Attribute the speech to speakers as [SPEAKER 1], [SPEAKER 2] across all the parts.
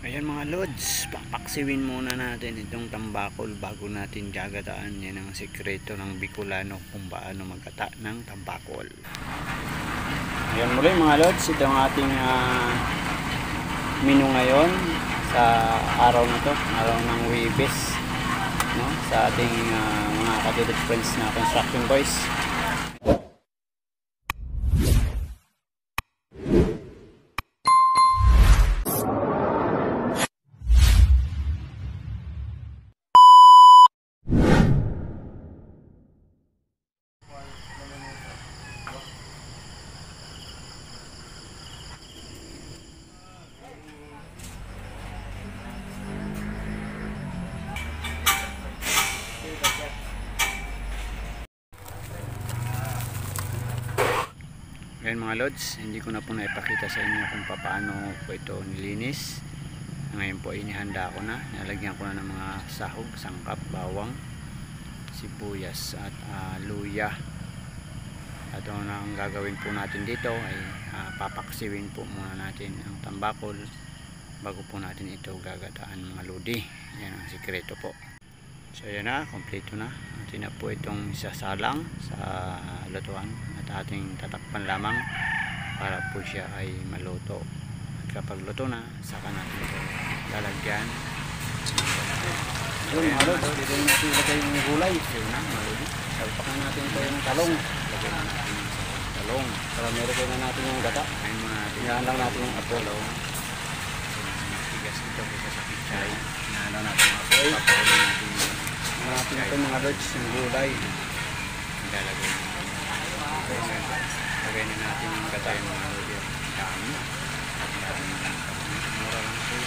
[SPEAKER 1] Ayan mga lods, papaksiwin muna natin itong tambakol bago natin gagataan. Yan ang sikreto ng Bicolano kung paano magkata ng tambakol. Ayan muli mga lods, ito ang ating menu ngayon sa araw na to, araw ng Huwebes, no? Sa ating mga kadilid friends na construction boys. Ngayon mga lods, hindi ko na po naipakita sa inyo kung paano po ito nilinis. Ngayon po inihanda ko na, nalagyan ko na ng mga sahog, sangkap, bawang, sibuyas at luya. At ang gagawin po natin dito ay papaksiwin po muna natin ang tambakol bago po natin ito gagataan mga lodi. Yan ang sikreto po. So yan na, kompleto na. Atin na po itong isasalang sa lutuan at ating tatakpan lamang para po siya ay maluto. At kapag luto na, saka natin ito lalagyan. Yun mga lods, dito na natin ilagay yung gulay. Yun na mga lods, salpakan natin ito yung talong. Lagyan na natin yung talong para meron na natin yung gata. Ayun muna natin, yan lang natin yung apolo. Tigas ito kasi sa pichay. Yan lang natin yung apolo. Papawin natin yung natin ito mga lods, yung gulay. Ilalagay lagay na natin yung gata yung mga lods. Dami. Mura lang po.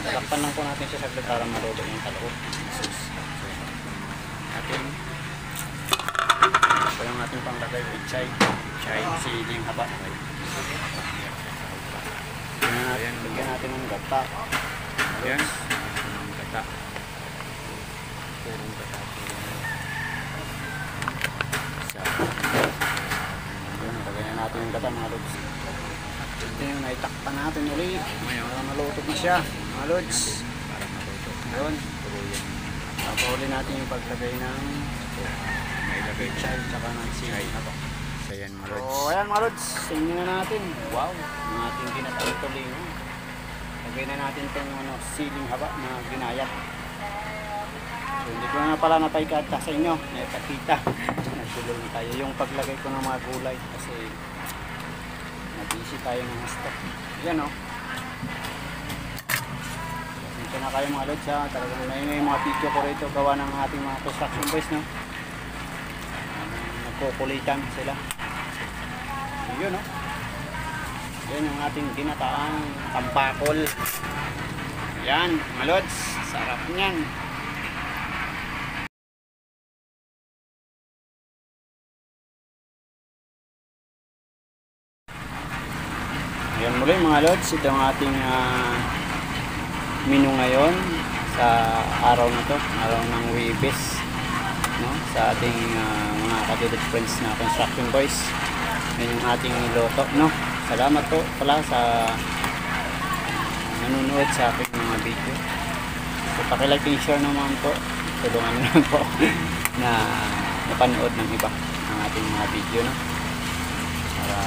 [SPEAKER 1] Talakpan lang po natin siya saglit para maluto yung talong. Ito yung ating panglagay pichay. Pichay, siling haba. Ayan, lagyan natin ng gata. Ayan, ng gata. Purong gata. Lagyan natin yung gata mga lods. Ito yung naitakpan natin ulit. Para maluto na siya mga lods. Ayun. Papahuli natin yung paglagay ng mailagay chay tsaka ng siling haba. So ayan mga lods. So ayan mga lods, tingnan na natin. Wow, ang ating ginatuloy. Lagay na natin itong siling haba na ginayat. So, hindi ko na pala napaikata sa inyo, naipakita. Nagtuloy tayo yung paglagay ko ng mga gulay kasi nag-easy tayo ng stock. Yan o. Dito na kayo mga lods ha. Talagang na yung mga video ko rito gawa ng ating mga construction boys, no? Nagkukulitan sila. Yun o. Yan yung ating ginataang tambakol. Yan mga lods. Sarap niyan. Ayan muli mga lods, ito ang ating menu ngayon sa araw na to, araw ng Huwebes, no? Sa ating mga kadilid friends na construction boys. Yan yung ating niloto, no? Salamat po pala sa nanonood sa ating mga video. So pakilike and share naman po, tulungan naman po na mapanood ng iba ang ating mga video, no? Para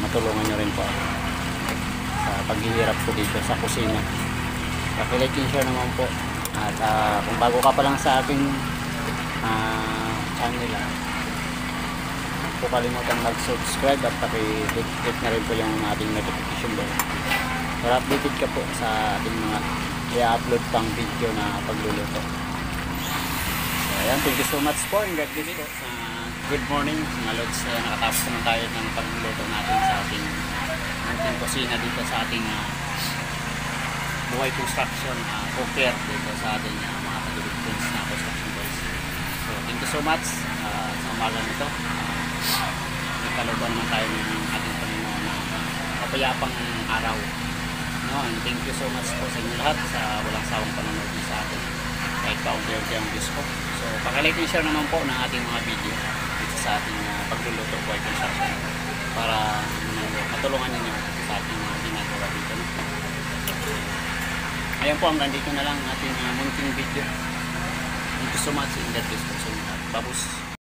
[SPEAKER 1] matulungan nyo rin po sa paghihirap ko dito sa kusina. Pakilike and share naman po. At kung bago ka pa lang sa aking channel, huwag po kalimutan mag-subscribe at pakihit na rin po yung ating notification bell para updated ka po sa ating mga i-upload pang video na pagluluto. So ayan, thank you so much po and God bless po. Good morning mga lods, nakatapos naman tayo ng pagluluto natin sa ating kusina dito sa ating buhay construction cooker dito sa ating mga kadilid friends na construction boys. So thank you so much sa umagang ito. Nagkalooban naman tayo ng ating Panginoon na kapayapang araw, no? And thank you so much po sa inyo lahat sa walang sawang panonood sa atin kahit kaunti-unti ang views ko. So pakilike and share naman po ng ating mga video dito sa ating pagluluto buhay construction para matulungan ninyo sa ating mga ginagawa dito, no? Ayan po, hanggang dito na lang ating munting video. Thank you so much in God bless po sa inyo lahat. Babos.